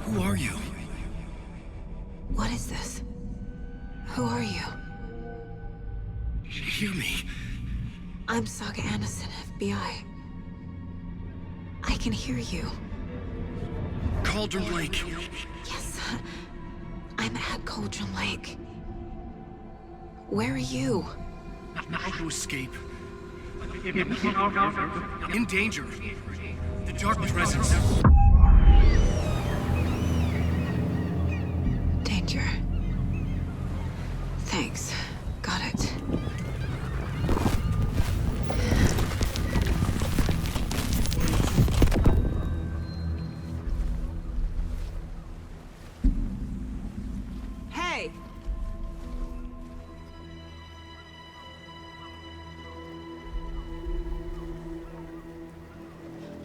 Who are you? What is this? Who are you? Hear me. I'm Saga Anderson, FBI. I can hear you. Cauldron Lake. Yes, I'm at Cauldron Lake. Where are you? How to escape. In danger. The dark presence. Danger. Thanks. Got it. Hey!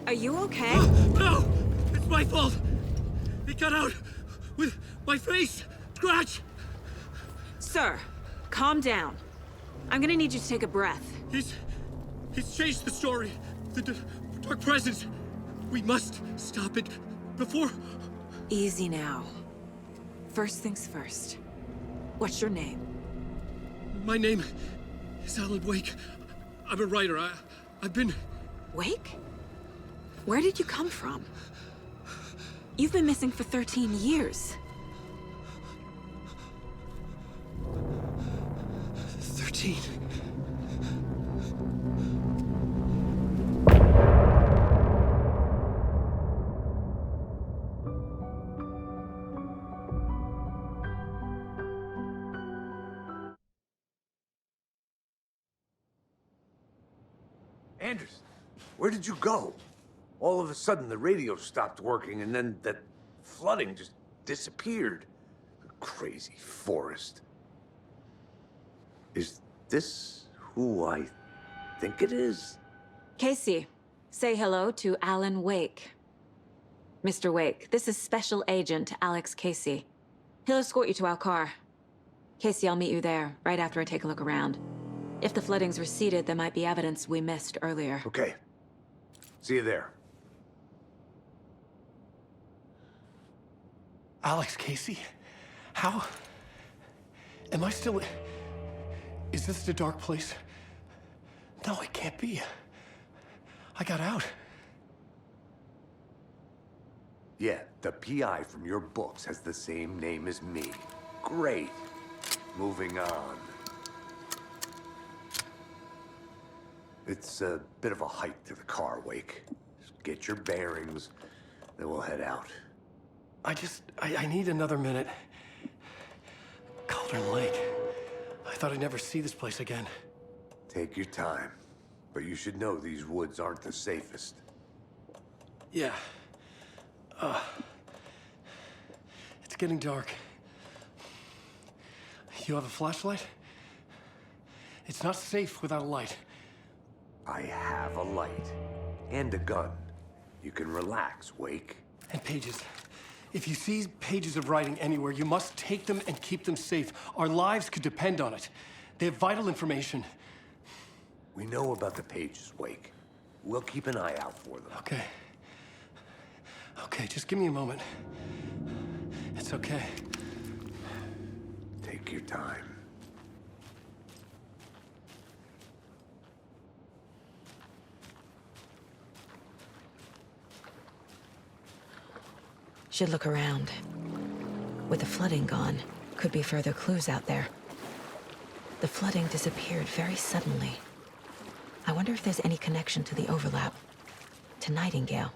Are you okay? No! It's my fault! It got out with my face! Scratch! Sir, calm down. I'm gonna need you to take a breath. He's changed the story. The dark presence. We must stop it before... Easy now. First things first. What's your name? My name is Alan Wake. I'm a writer. I've been... Wake? Where did you come from? You've been missing for 13 years. 13. Anderson, where did you go? All of a sudden, the radio stopped working, and then that flooding just disappeared. Crazy forest. Is this who I think it is? Casey, say hello to Alan Wake. Mr. Wake, this is Special Agent Alex Casey. He'll escort you to our car. Casey, I'll meet you there, right after I take a look around. If the flooding's receded, there might be evidence we missed earlier. Okay. See you there. Alex Casey? How? Am I still... Is this the dark place? No, it can't be. I got out. Yeah, the PI from your books has the same name as me. Great. Moving on. It's a bit of a hike to the car, Wake. Just get your bearings, then we'll head out. I need another minute. Cauldron Lake. I thought I'd never see this place again. Take your time. But you should know these woods aren't the safest. Yeah. It's getting dark. You have a flashlight? It's not safe without a light. I have a light. And a gun. You can relax, Wake. And pages. If you see pages of writing anywhere, you must take them and keep them safe. Our lives could depend on it. They have vital information. We know about the pages, Wake. We'll keep an eye out for them. Okay. Okay, just give me a moment. It's okay. Take your time. Should look around. With the flooding gone, could be further clues out there. The flooding disappeared very suddenly. I wonder if there's any connection to the overlap. To Nightingale.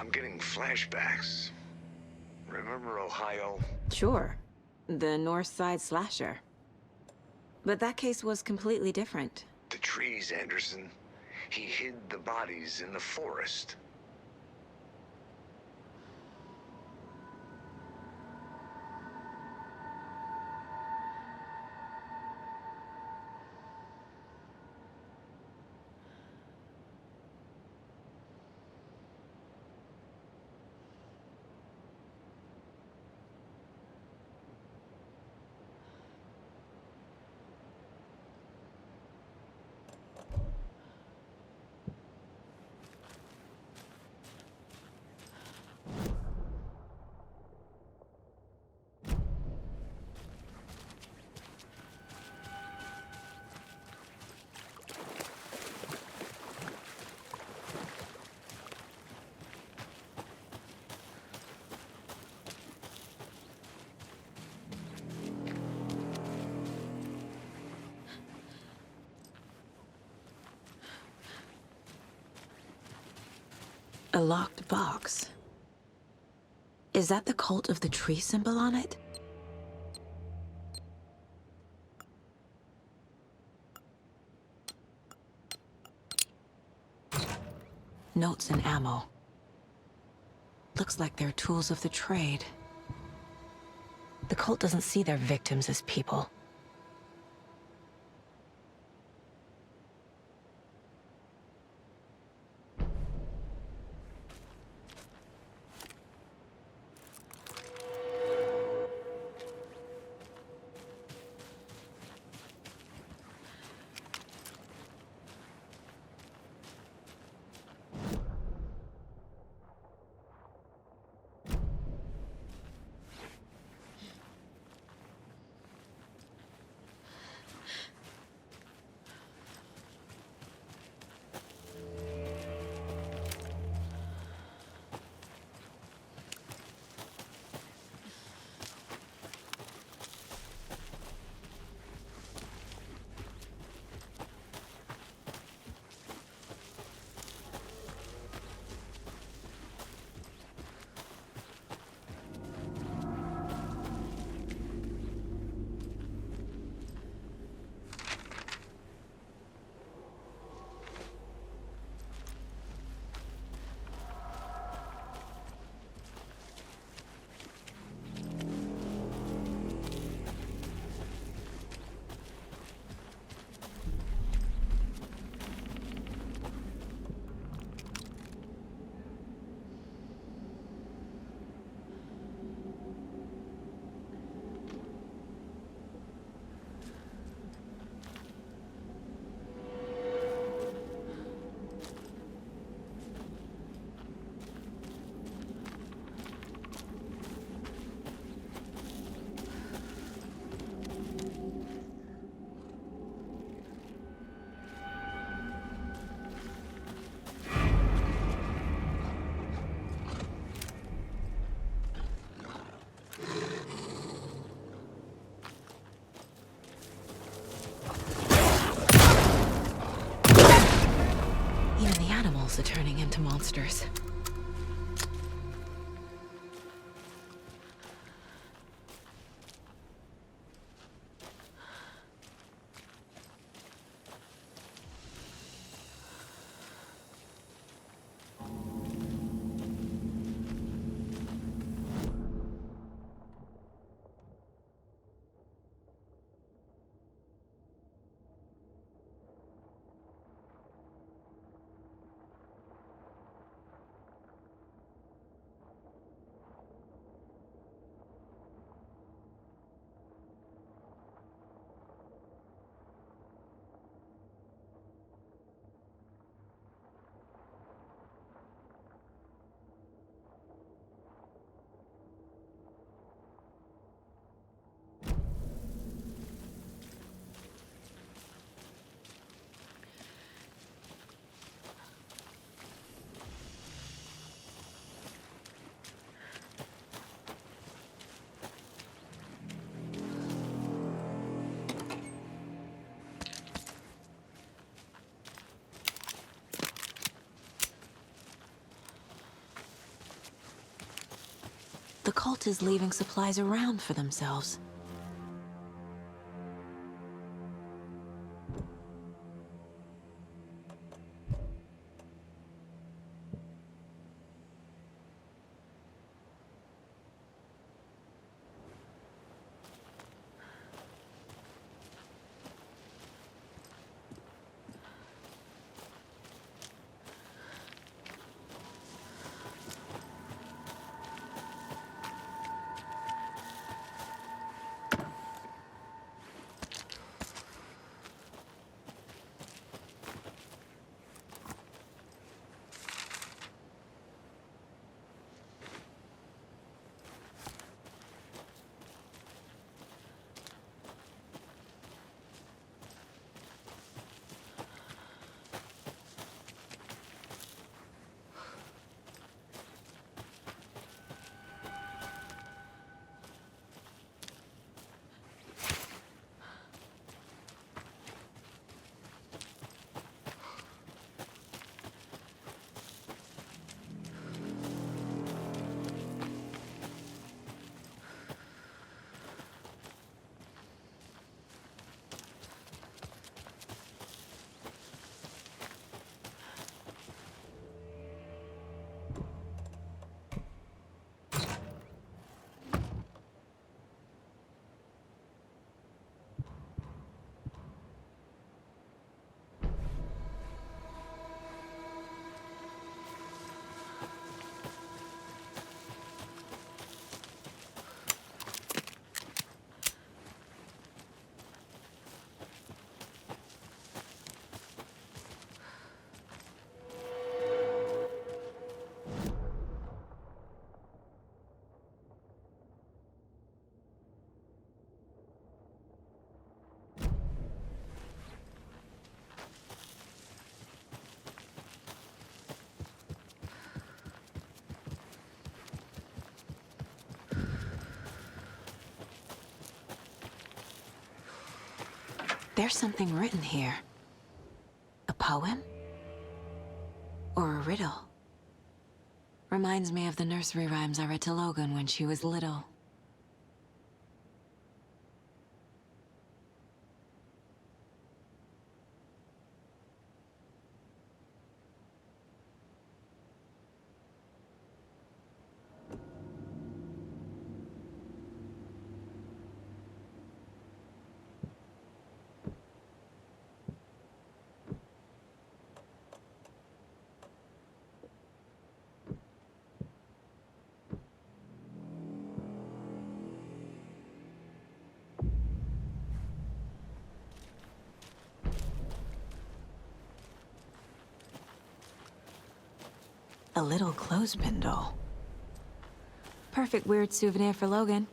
I'm getting flashbacks. Remember Ohio? Sure. The North Side slasher. But that case was completely different. The trees, Anderson. He hid the bodies in the forest. A locked box. Is that the cult of the tree symbol on it? Notes and ammo. Looks like they're tools of the trade. The cult doesn't see their victims as people. Are turning into monsters. cult is leaving supplies around for themselves. There's something written here. A poem? Or a riddle? Reminds me of the nursery rhymes I read to Logan when she was little. A little clothespin doll. Perfect weird souvenir for Logan.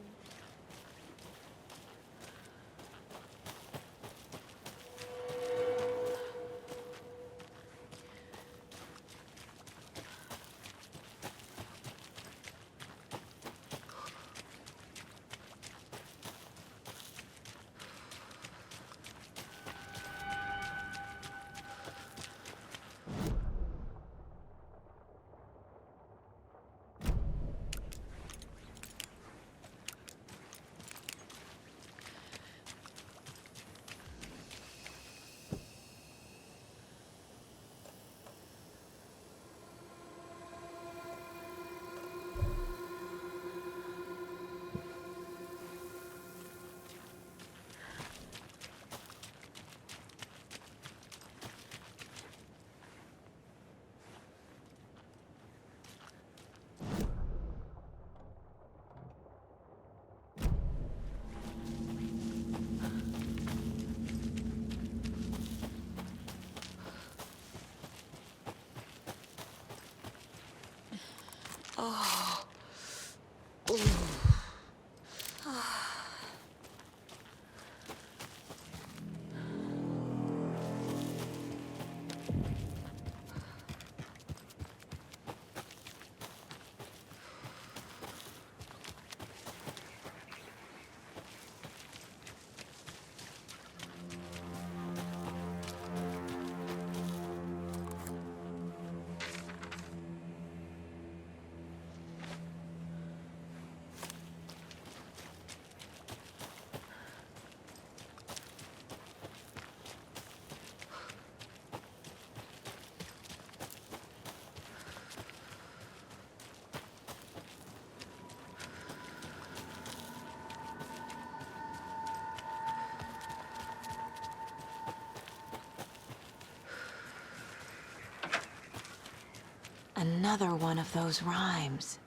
Another one of those rhymes.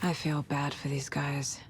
I feel bad for these guys.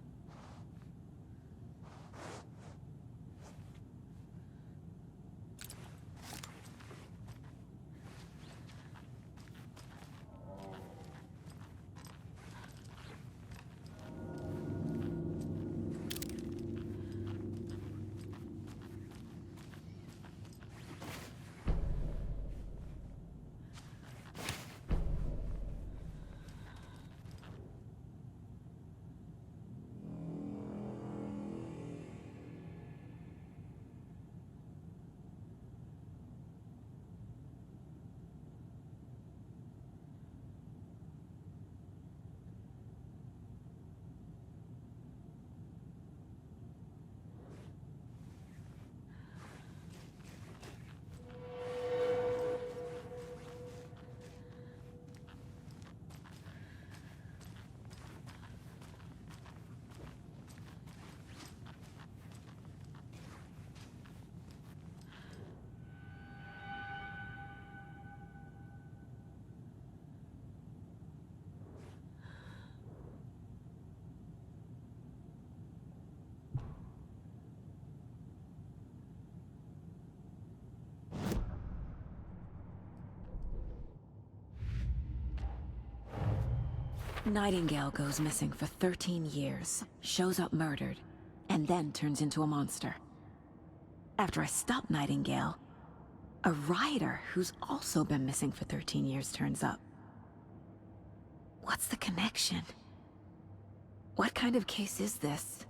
Nightingale goes missing for 13 years, shows up murdered, and then turns into a monster. After I stop Nightingale, a rider who's also been missing for 13 years turns up. What's the connection? What kind of case is this?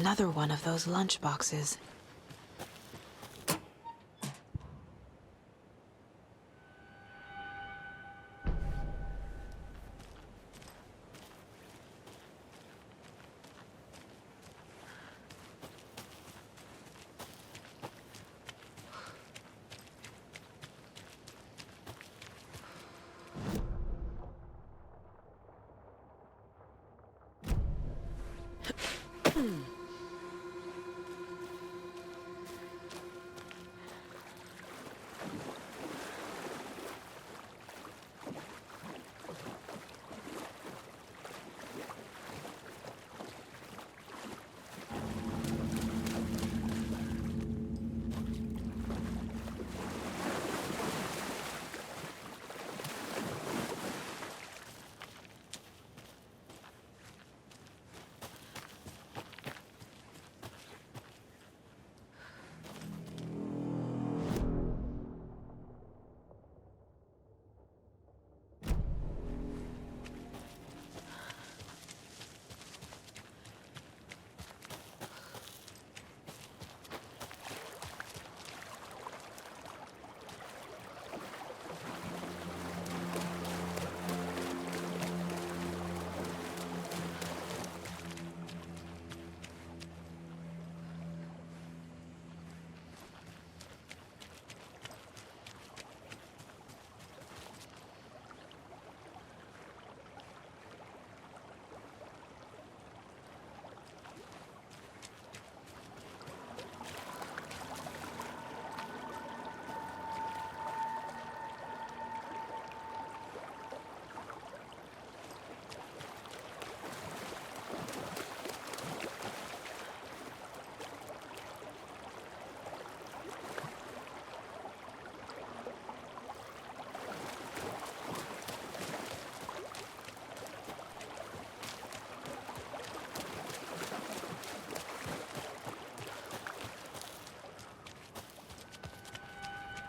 Another one of those lunchboxes.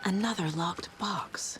Another locked box.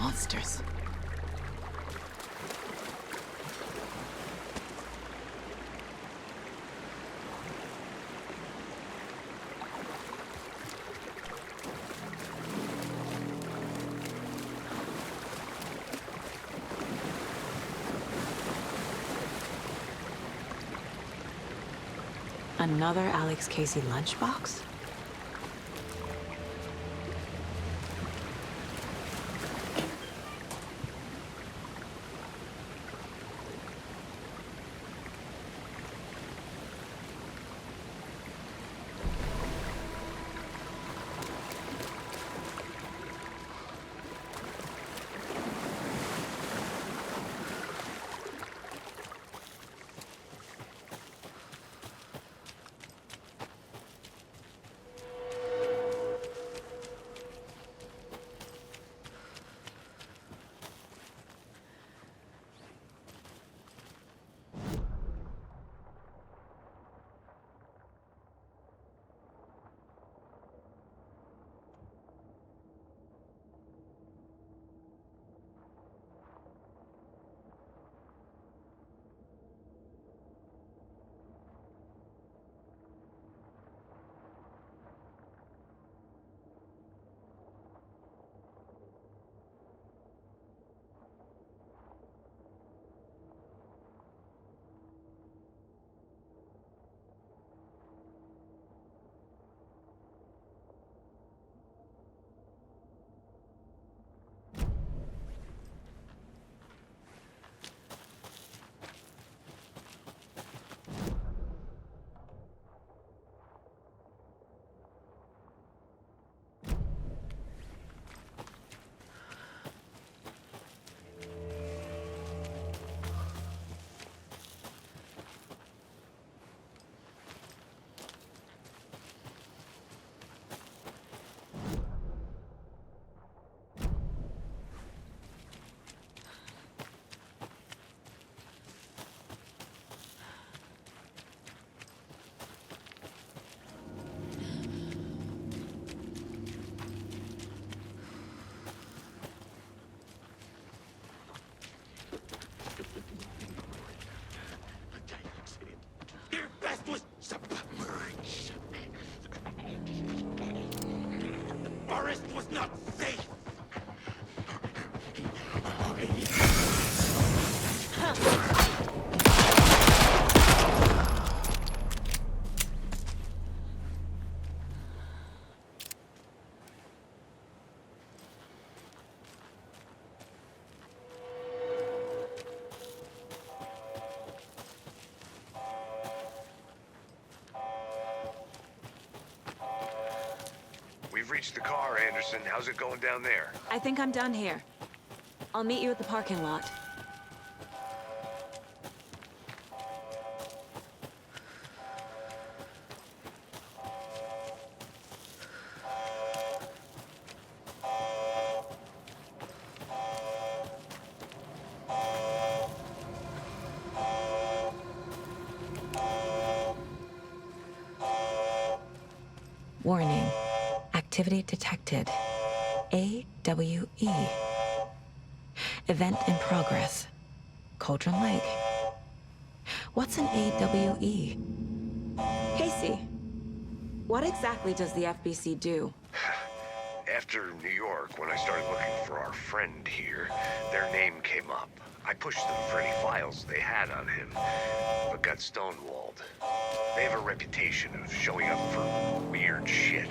monsters. Another Alex Casey lunchbox? We've reached the car, Anderson. How's it going down there? I think I'm done here. I'll meet you at the parking lot. Warning. Activity detected. AWE. Event in progress. Cauldron Lake. What's an AWE? Casey, what exactly does the FBC do? After New York, when I started looking for our friend here, their name came up. I pushed them for any files they had on him, but got stonewalled. They have a reputation of showing up for weird shit.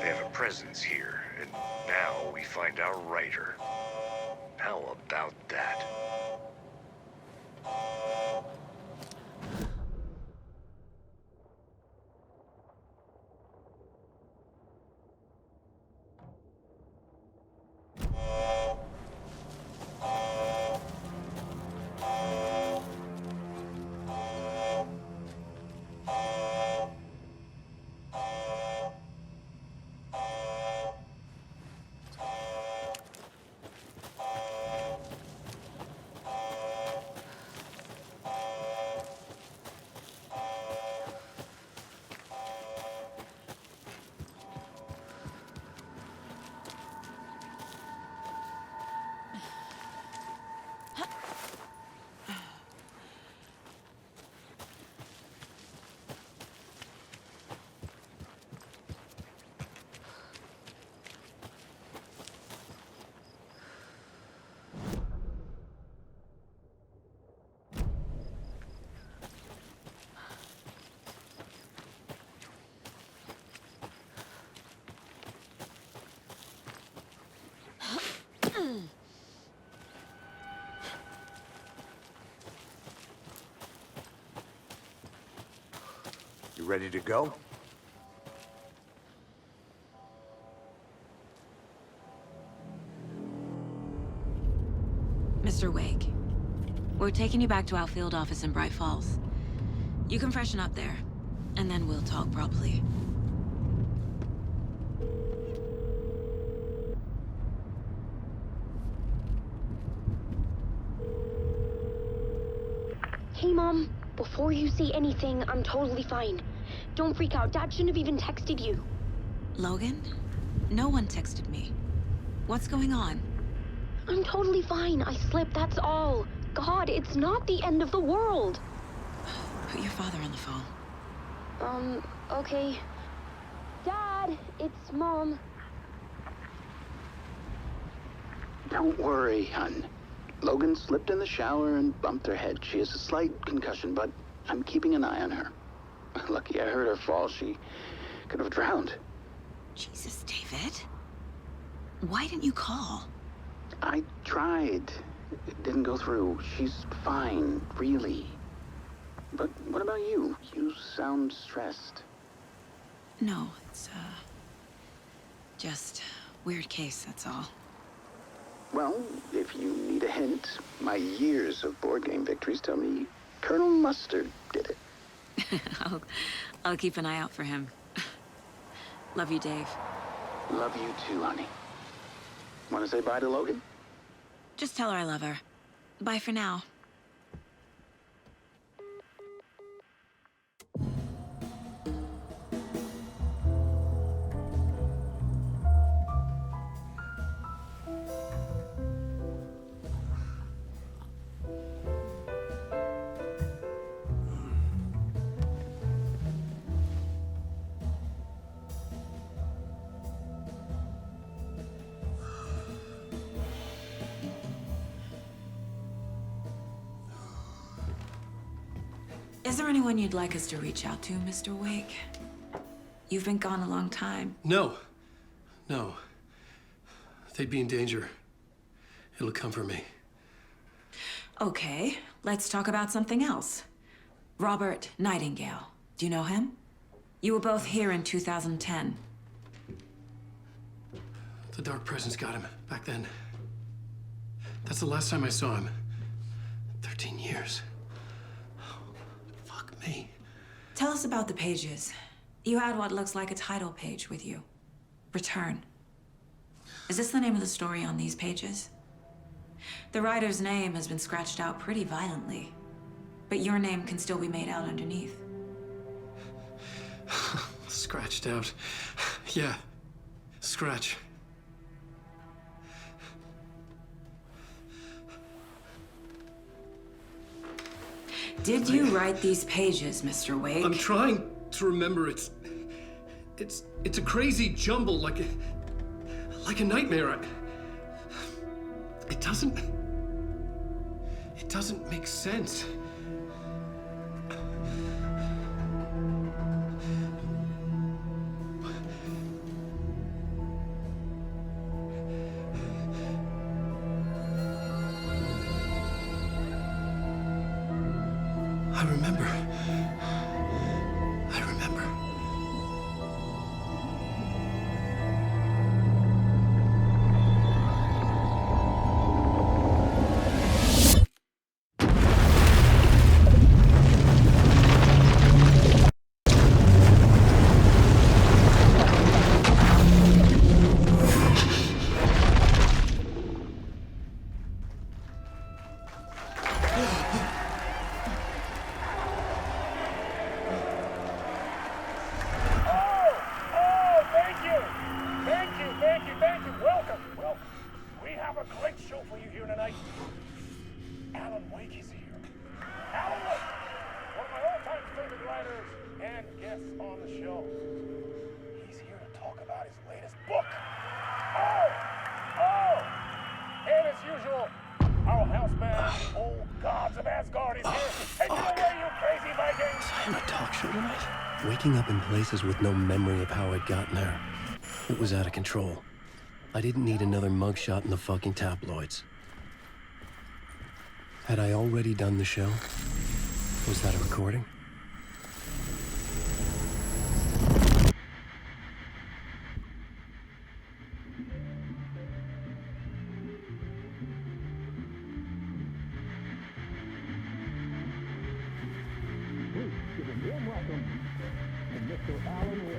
They have a presence here, and now we find our writer. How about that? You ready to go? Mr. Wake, we're taking you back to our field office in Bright Falls. You can freshen up there, and then we'll talk properly. Hey, Mom. Before you say anything, I'm totally fine. Don't freak out. Dad shouldn't have even texted you. Logan? No one texted me. What's going on? I'm totally fine. I slipped, that's all. God, it's not the end of the world. Put your father on the phone. Okay. Dad, it's Mom. Don't worry, hon. Logan slipped in the shower and bumped her head. She has a slight concussion, but I'm keeping an eye on her. Lucky I heard her fall. She could have drowned. Jesus, David. Why didn't you call? I tried. It didn't go through. She's fine, really. But what about you? You sound stressed. No, it's, just weird case, that's all. Well, if you need a hint, my years of board game victories tell me Colonel Mustard did it. I'll keep an eye out for him. Love you, Dave. Love you too, honey. Want to say bye to Logan? Just tell her I love her. Bye for now. Is there anyone you'd like us to reach out to, Mr. Wake? You've been gone a long time. No. No. They'd be in danger. It'll come for me. Okay, let's talk about something else. Robert Nightingale. Do you know him? You were both here in 2010. The Dark Presence got him back then. That's the last time I saw him. 13 years. Fuck me. Tell us about the pages. You had what looks like a title page with you. Return. Is this the name of the story on these pages? The writer's name has been scratched out pretty violently, but your name can still be made out underneath. Scratched out. Yeah. Scratch. Did you write these pages, Mr. Wake? I'm trying to remember. It's a crazy jumble, like a nightmare. It doesn't make sense. I remember. Waking up in places with no memory of how I'd gotten there. It was out of control. I didn't need another mugshot in the fucking tabloids. Had I already done the show? Was that a recording? Mr. Alan Wake.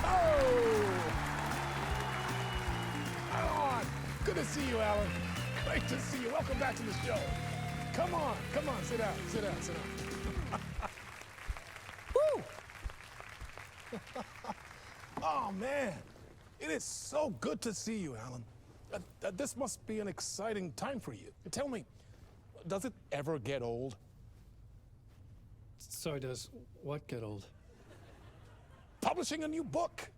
Oh! Alan! Good to see you, Alan. Great to see you. Welcome back to the show. Come on, sit down, sit down, sit down. Woo! Oh, man. It is so good to see you, Alan. This must be an exciting time for you. Tell me, does it ever get old? Sorry, does what get old? Publishing a new book.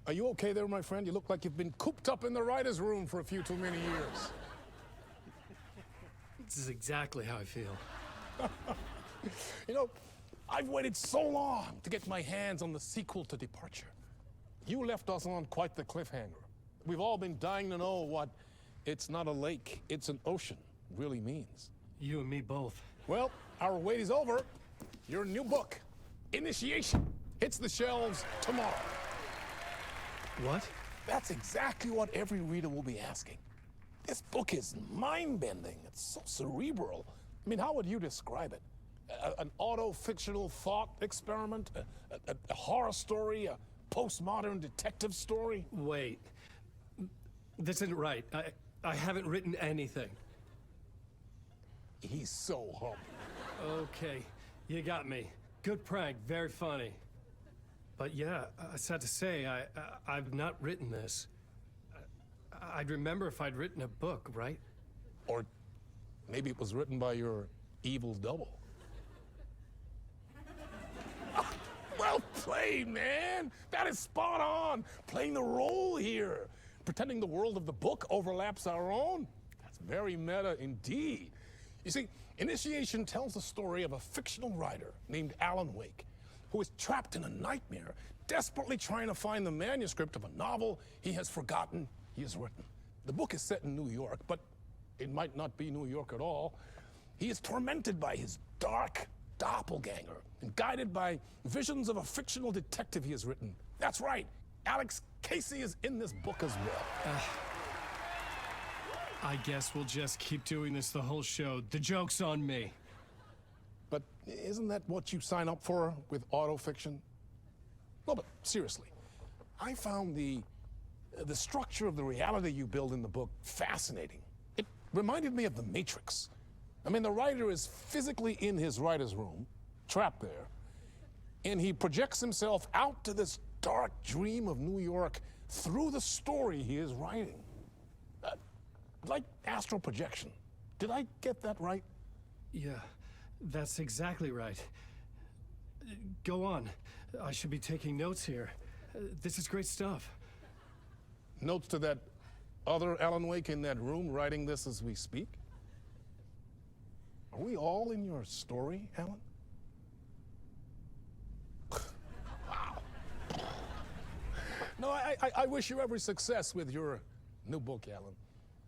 Are you okay there, my friend? You look like you've been cooped up in the writer's room for a few too many years. This is exactly how I feel. You know, I've waited so long to get my hands on the sequel to Departure. You left us on quite the cliffhanger. We've all been dying to know what "it's not a lake, it's an ocean" really means. You and me both. Well, our wait is over. Your new book, Initiation, hits the shelves tomorrow. What? That's exactly what every reader will be asking. This book is mind-bending. It's so cerebral. I mean, how would you describe it? An auto-fictional thought experiment? A horror story? A postmodern detective story? Wait. This isn't right. I haven't written anything. He's so humble. Okay, you got me. Good prank, very funny. But yeah, sad to say, I've not written this. I'd remember if I'd written a book, right? Or maybe it was written by your evil double. Well played, man! That is spot on! Playing the role here. Pretending the world of the book overlaps our own. That's very meta indeed. You see, Initiation tells the story of a fictional writer named Alan Wake, who is trapped in a nightmare, desperately trying to find the manuscript of a novel he has forgotten he has written. The book is set in New York, but it might not be New York at all. He is tormented by his dark doppelganger and guided by visions of a fictional detective he has written. That's right, Alex Casey is in this book as well. I guess we'll just keep doing this the whole show. The joke's on me. But isn't that what you sign up for with autofiction? No, but seriously, I found the structure of the reality you build in the book fascinating. It reminded me of The Matrix. I mean, the writer is physically in his writer's room, trapped there, and he projects himself out to this dark dream of New York through the story he is writing. Like astral projection. Did I get that right? Yeah, that's exactly right. Go on. I should be taking notes here. This is great stuff. Notes to that other Alan Wake in that room writing this as we speak? Are we all in your story, Alan? Wow. No, I wish you every success with your new book, Alan.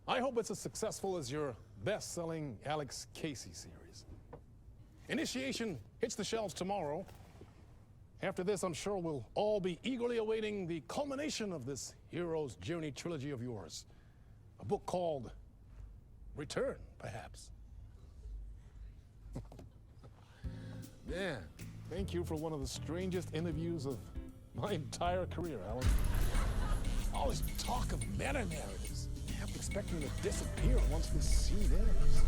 I hope it's as successful as your best-selling Alex Casey series. Initiation hits the shelves tomorrow. After this, I'm sure we'll all be eagerly awaiting the culmination of this hero's journey trilogy of yours. A book called Return, perhaps. Man, thank you for one of the strangest interviews of my entire career, Alan. All this talk of meta-narratives. I'm expecting to disappear once this scene ends.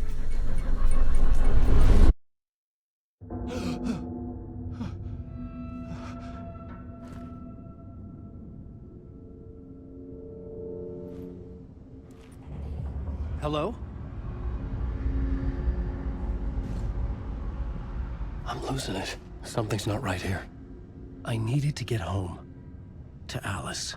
Hello? I'm losing it. Something's not right here. I needed to get home. To Alice.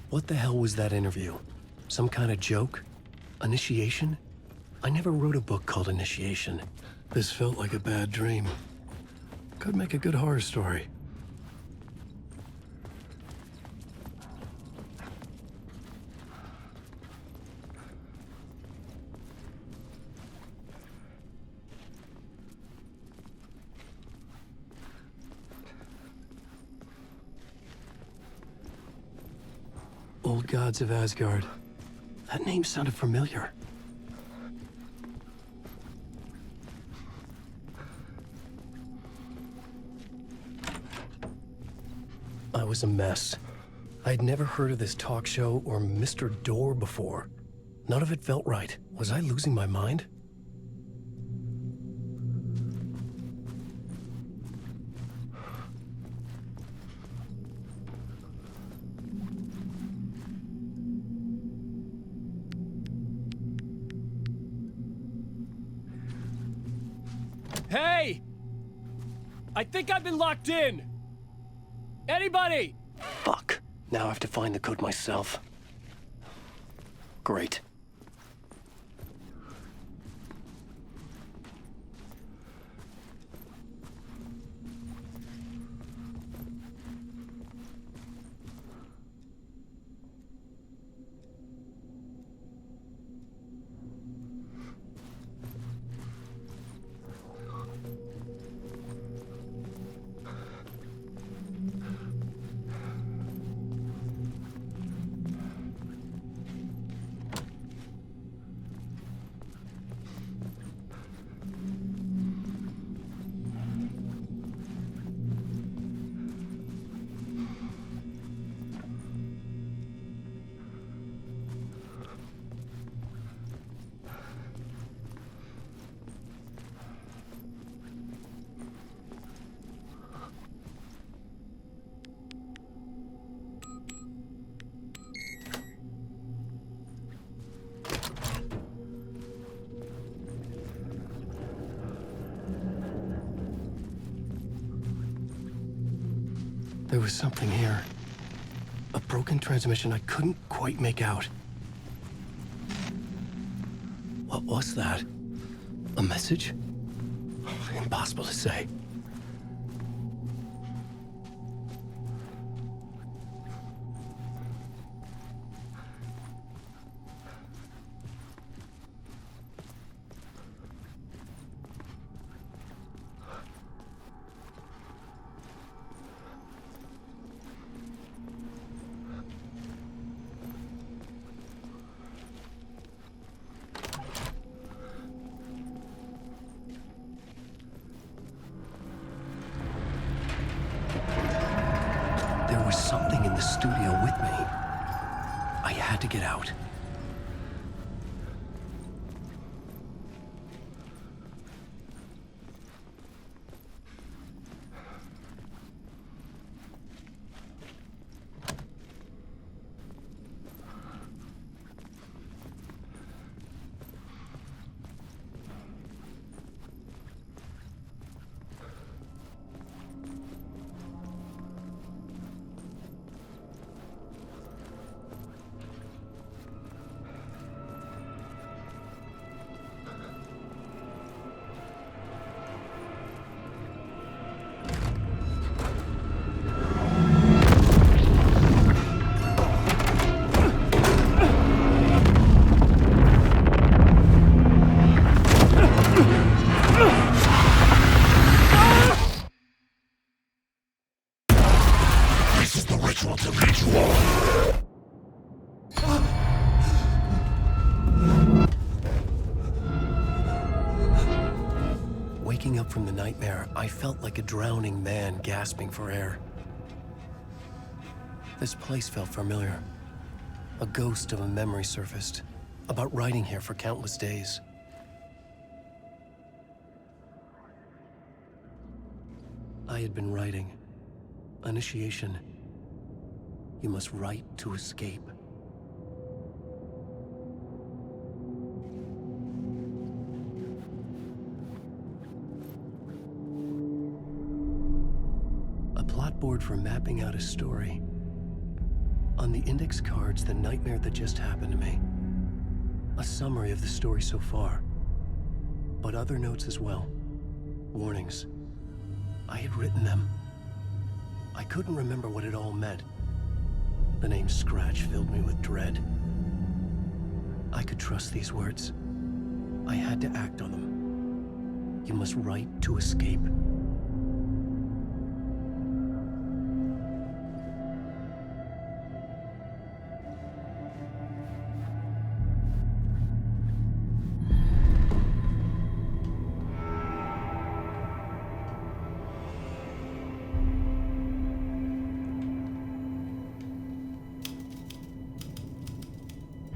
What the hell was that interview? Some kind of joke? Initiation? I never wrote a book called Initiation. This felt like a bad dream. Could make a good horror story. Old Gods of Asgard. That name sounded familiar. I was a mess. I'd never heard of this talk show or Mr. Door before. None of it felt right. Was I losing my mind? Hey! I think I've been locked in! Anybody? Fuck. Now I have to find the code myself. Great. There was something here. A broken transmission I couldn't quite make out. What was that? A message? Impossible to say. There was something in the studio with me. I had to get out. Waking up from the nightmare, I felt like a drowning man gasping for air. This place felt familiar. A ghost of a memory surfaced, about riding here for countless days. I had been writing. Initiation. You must write to escape. A plot board for mapping out a story. On the index cards, the nightmare that just happened to me. A summary of the story so far. But other notes as well. Warnings. I had written them. I couldn't remember what it all meant. The name Scratch filled me with dread. I could trust these words. I had to act on them. You must write to escape.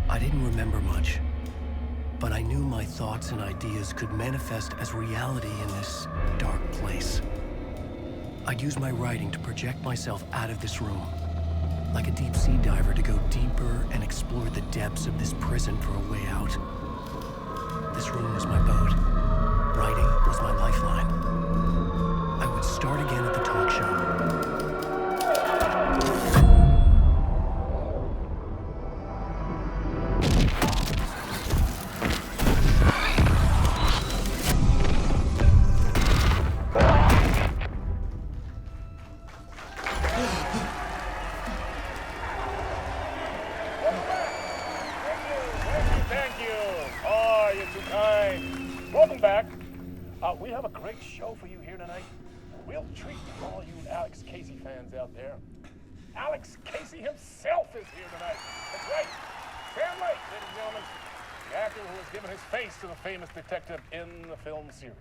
I didn't remember much, but I knew my thoughts and ideas could manifest as reality in this dark place. I'd use my writing to project myself out of this room, like a deep sea diver to go deeper and explore the depths of this prison for a way out. This room was my boat. Writing was my lifeline. I would start again at the talk show. Thank you. Oh, you're too kind. Welcome back. We have a great show for you here tonight. A real treat for all you Alex Casey fans out there. Alex Casey himself is here tonight. That's right. Sam Lake, ladies and gentlemen, the actor who has given his face to the famous detective in the film series.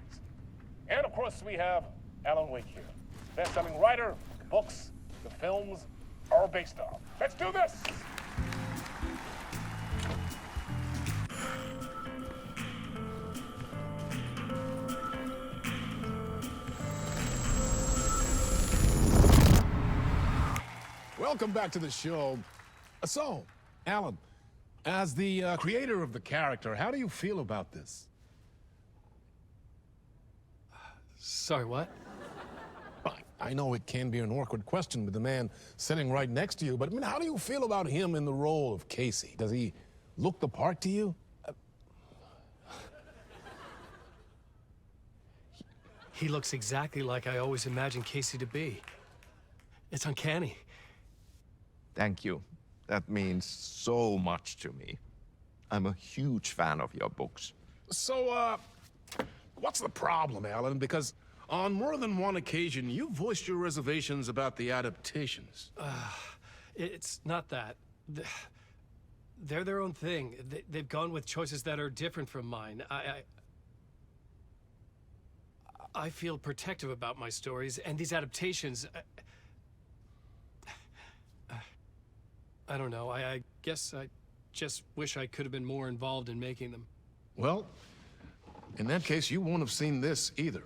And of course, we have Alan Wake here, best-selling writer, the books, the films are based on. Let's do this. Welcome back to the show. So, Alan, as the creator of the character, how do you feel about this? Sorry, what? I know it can be an awkward question with the man sitting right next to you, but I mean, how do you feel about him in the role of Casey? Does he look the part to you? He looks exactly like I always imagined Casey to be. It's uncanny. Thank you. That means so much to me. I'm a huge fan of your books. So, what's the problem, Alan? Because on more than one occasion, you voiced your reservations about the adaptations. It's not that. They're their own thing. They've gone with choices that are different from mine. I feel protective about my stories, and these adaptations... I don't know. I guess I just wish I could have been more involved in making them. Well, in that case, you won't have seen this either.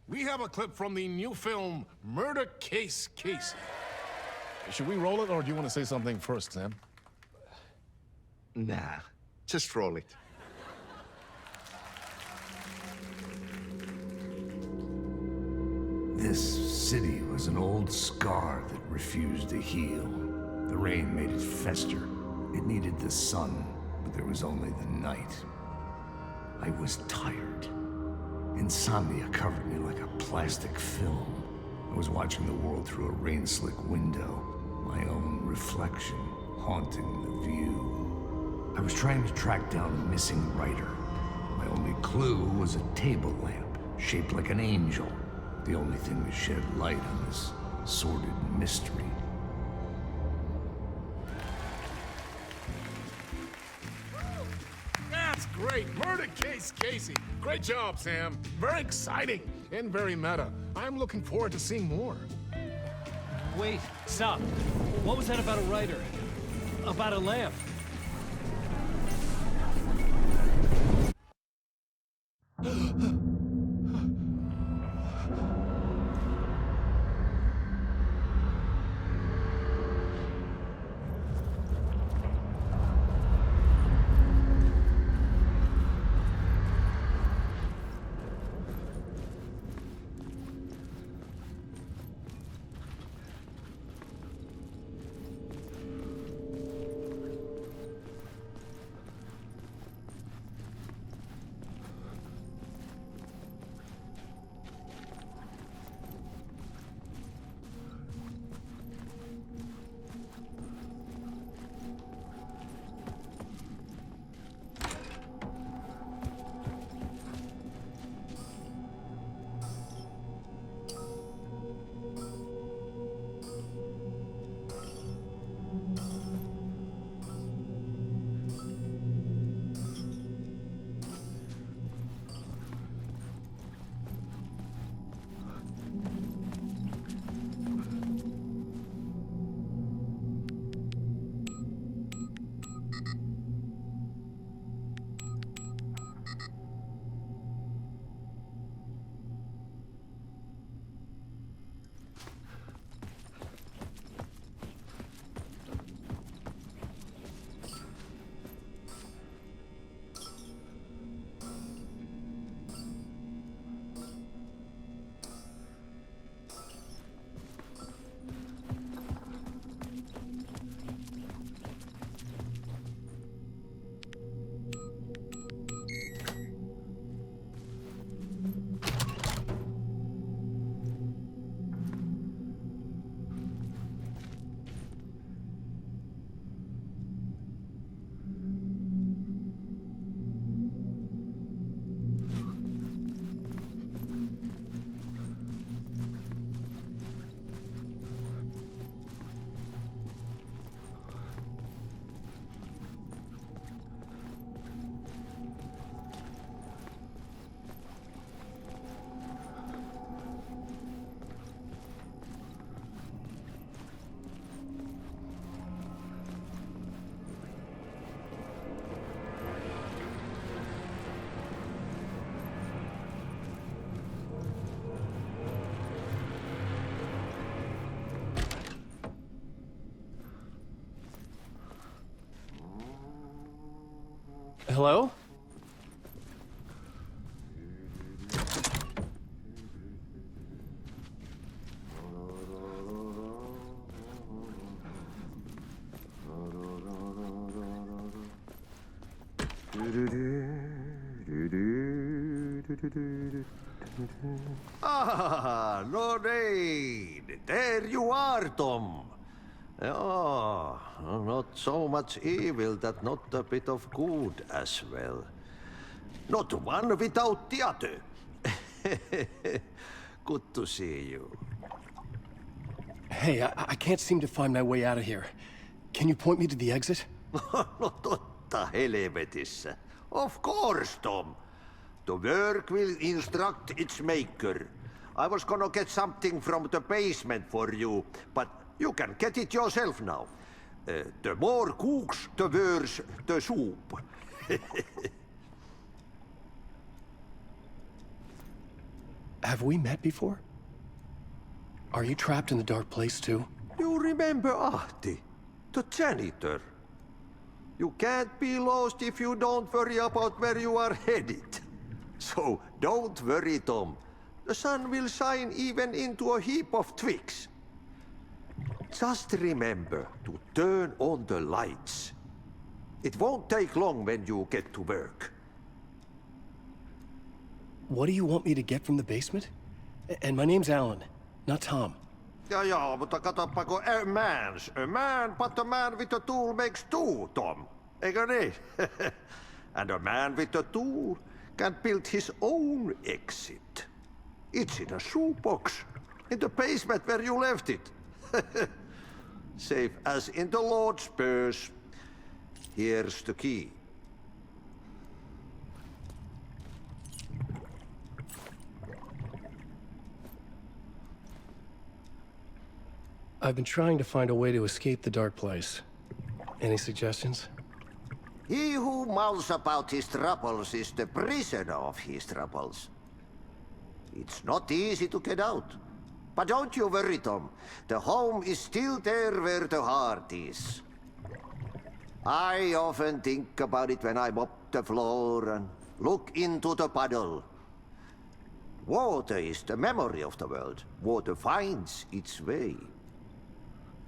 We have a clip from the new film, Murder Case Casey. Should we roll it, or do you want to say something first, Sam? Nah, just roll it. This city was an old scar that refused to heal. The rain made it fester. It needed the sun, but there was only the night. I was tired. Insomnia covered me like a plastic film. I was watching the world through a rain-slick window, my own reflection haunting the view. I was trying to track down a missing writer. My only clue was a table lamp, shaped like an angel. The only thing to shed light on this sordid mystery. That's great. Murder Case Casey. Great job, Sam. Very exciting and very meta. I'm looking forward to seeing more. Wait, stop. What was that about a writer? About a lamp? Hello? Ah, Lorraine! There you are, Tom. Oh, not so much evil that not a bit of good as well. Not one without the other. Good to see you. Hey, I can't seem to find my way out of here. Can you point me to the exit? No totta helvetissä. Of course, Tom. The work will instruct its maker. I was gonna get something from the basement for you, but you can get it yourself now. The more cooks, the worse the soup. Have we met before? Are you trapped in the dark place too? You remember Ahti, the janitor? You can't be lost if you don't worry about where you are headed. So don't worry, Tom. The sun will shine even into a heap of twigs. Just remember to turn on the lights. It won't take long when you get to work. What do you want me to get from the basement? And my name's Alan, not Tom. Ja, mutta katsopako a man, but a man with a tool makes two, Tom. Eikö niin? And a man with a tool can build his own exit. It's in a shoebox, in the basement where you left it. Safe as in the Lord's purse. Here's the key. I've been trying to find a way to escape the dark place. Any suggestions? He who mouths about his troubles is the prisoner of his troubles. It's not easy to get out. But don't you worry, Tom. The home is still there where the heart is. I often think about it when I mop the floor and look into the puddle. Water is the memory of the world. Water finds its way.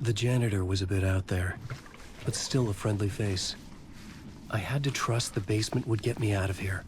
The janitor was a bit out there, but still a friendly face. I had to trust the basement would get me out of here.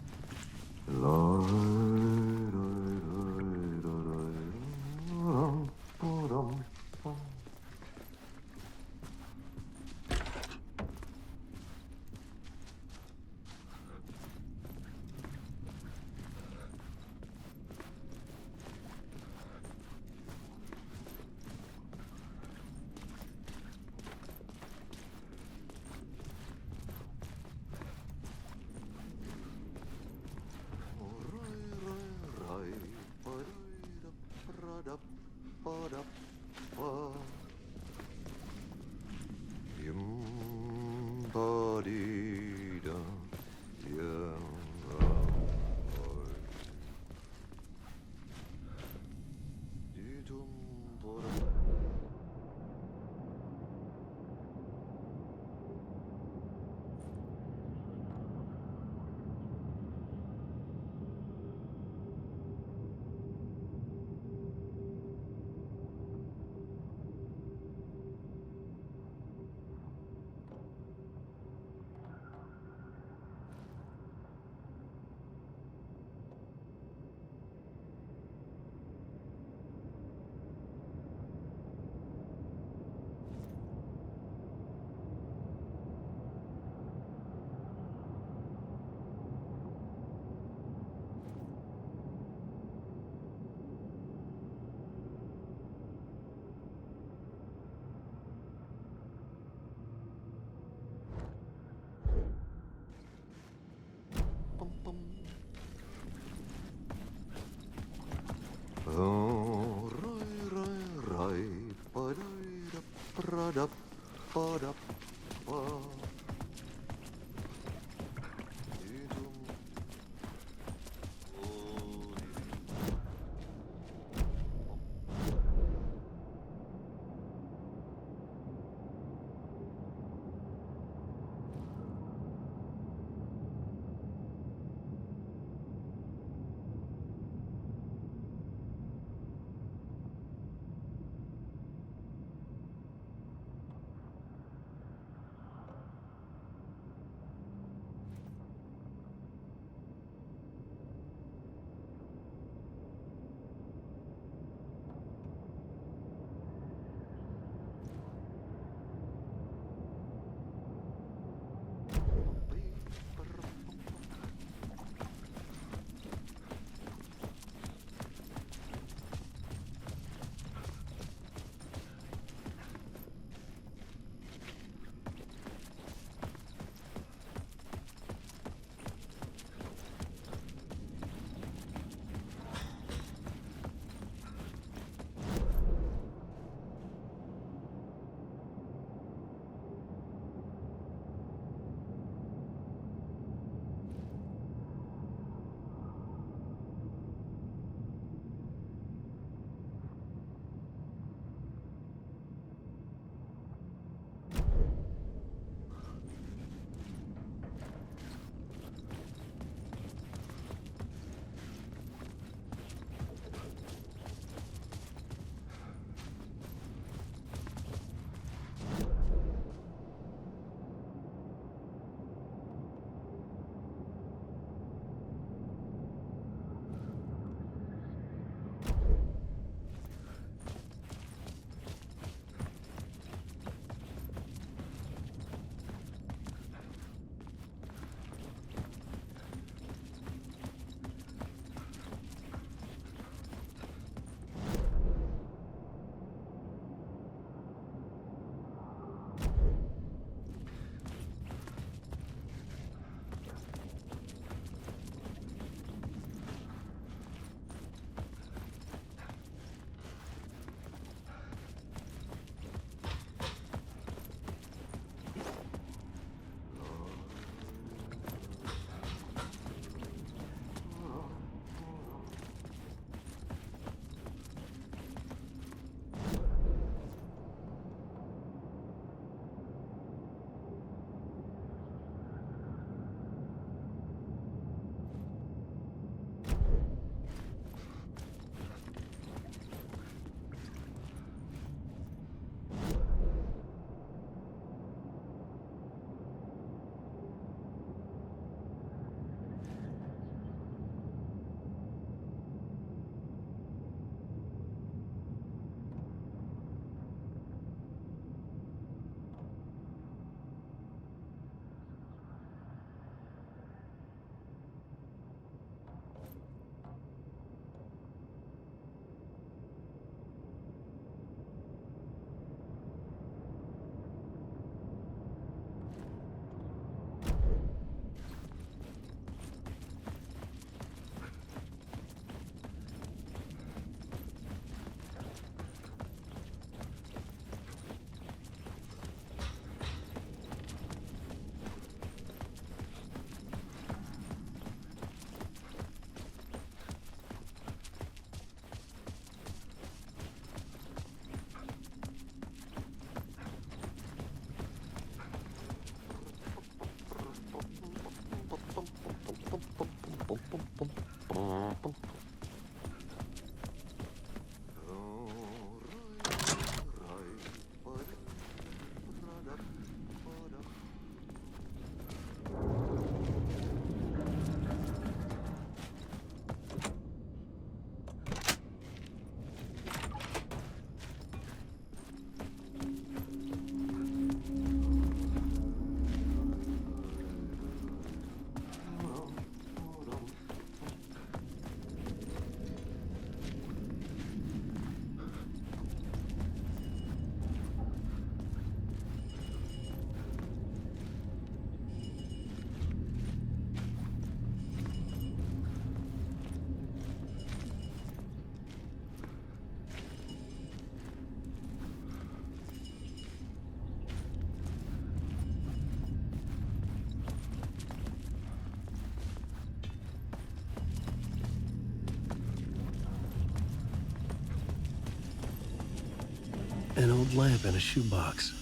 old lamp in a shoebox.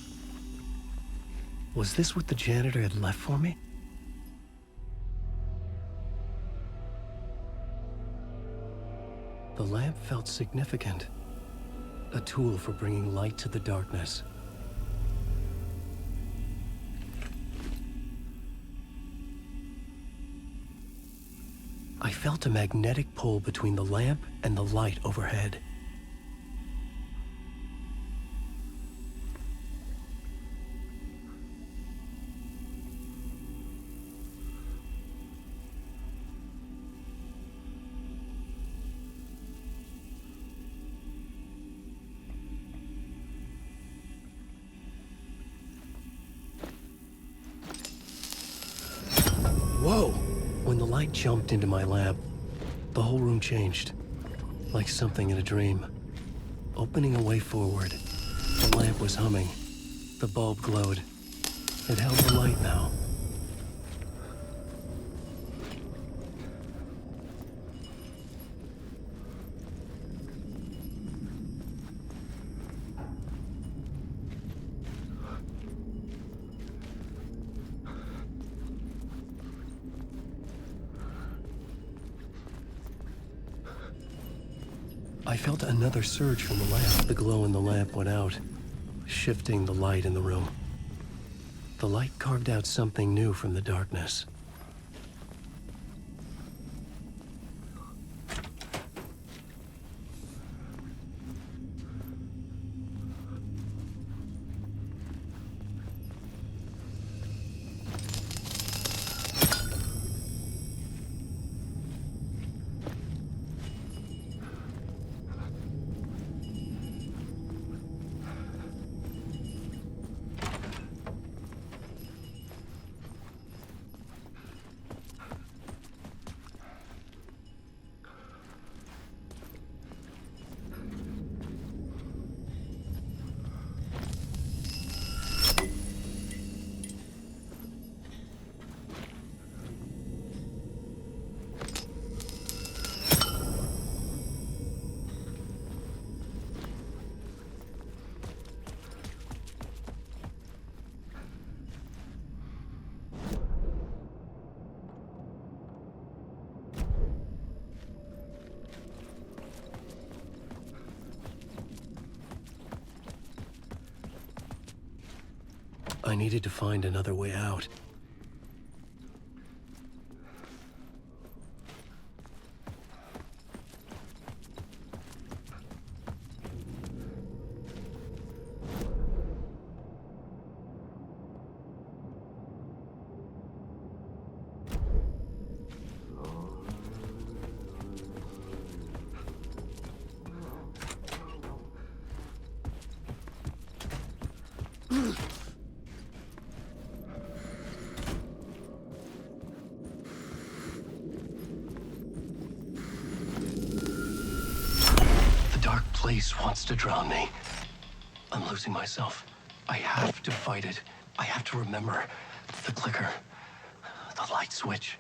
Was this what the janitor had left for me? The lamp felt significant. A tool for bringing light to the darkness. I felt a magnetic pull between the lamp and the light overhead. Whoa! When the light jumped into my lamp, the whole room changed, like something in a dream. Opening a way forward, the lamp was humming. The bulb glowed. It held the light now. I felt another surge from the lamp. The glow in the lamp went out, shifting the light in the room. The light carved out something new from the darkness. I needed to find another way out. Place wants to drown me. I'm losing myself. I have to fight it. I have to remember. The clicker. The light switch.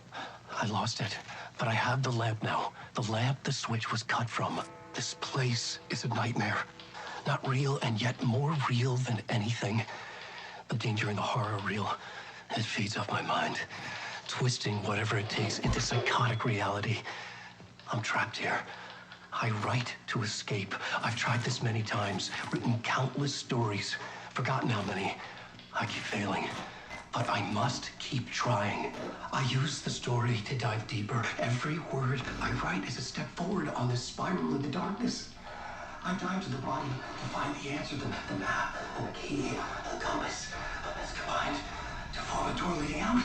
I lost it. But I have the lamp now. The lamp the switch was cut from. This place is a nightmare. Not real, and yet more real than anything. The danger and the horror are real. It feeds off my mind. Twisting whatever it takes into psychotic reality. I'm trapped here. I write to escape. I've tried this many times, written countless stories, forgotten how many. I keep failing, but I must keep trying. I use the story to dive deeper. Every word I write is a step forward on this spiral in the darkness. I dive to the bottom to find the answer, the map, and the key, and the compass. It's combined to form a door leading out.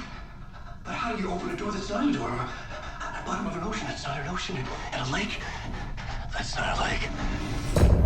But how do you open a door that's not a door? At the bottom of an ocean that's not an ocean, and a lake that's not a lake.